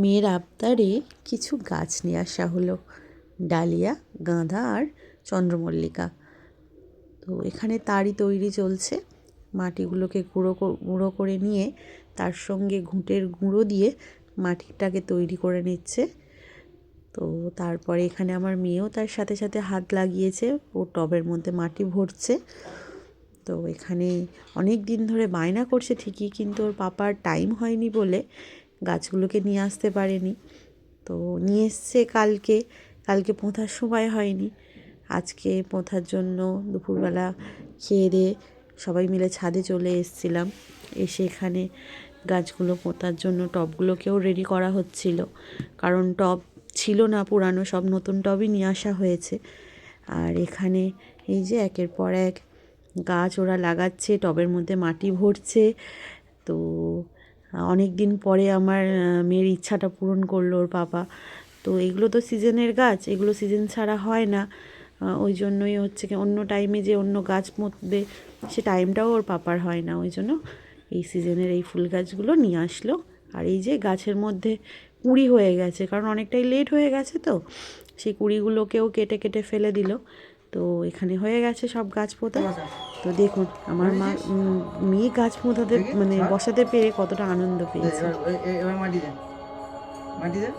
মেয়ের আবদারে কিছু গাছ নিয়ে আসা হলো, ডালিয়া, গাঁদা আর চন্দ্রমল্লিকা। তো এখানে তারই তৈরি চলছে। মাটিগুলোকে গুঁড়ো করে নিয়ে তার সঙ্গে ঘুঁটের গুঁড়ো দিয়ে মাটিটাকে তৈরি করে নিচ্ছে। তো তারপরে এখানে আমার মেয়েও তার সাথে সাথে হাত লাগিয়েছে, ও টবের মধ্যে মাটি ভরছে। তো এখানে অনেক দিন ধরে বায়না করছে ঠিকই, কিন্তু ওর পাপার টাইম হয়নি বলে গাছগুলোকে নিয়ে আসতে পারেনি। তো নিয়ে এসছে কালকে পোঁতার সময় হয়নি। আজকে পোঁতার জন্য দুপুরবেলা খেয়ে দিয়ে সবাই মিলে ছাদে চলে এসেছিলাম। এসে এখানে গাছগুলো পোঁতার জন্য টবগুলোকেও রেডি করা হচ্ছিল, কারণ টব ছিল না, পুরানো সব নতুন টবই নিয়ে আসা হয়েছে। আর এখানে এই যে একের পর এক গাছ ওরা লাগাচ্ছে, টবের মধ্যে মাটি ভরছে। তো অনেক দিন পরে আমার মেয়ের ইচ্ছাটা পূরণ করলো ওর পাপা। তো এগুলো তো সিজনের গাছ, এগুলো সিজন ছাড়া হয় না। ওই জন্যই হচ্ছে কি, অন্য টাইমে যে অন্য গাছ পুঁতবে সে টাইমটাও ওর পাপার হয় না, ওই জন্য এই সিজনের এই ফুল গাছগুলো নিয়ে আসলো। আর এই যে গাছের মধ্যে কুঁড়ি হয়ে গেছে, কারণ অনেকটাই লেট হয়ে গেছে, তো সেই কুঁড়িগুলোকেও কেটে কেটে ফেলে দিল। তো এখানে হয়ে গেছে সব গাছ পোঁতা। তো দেখুন আমার মেয়ে গাছ পোঁতাতে মানে বসাতে পেরে কতটা আনন্দ পেয়েছে। এবার মাটি দেন, মাটি দেন।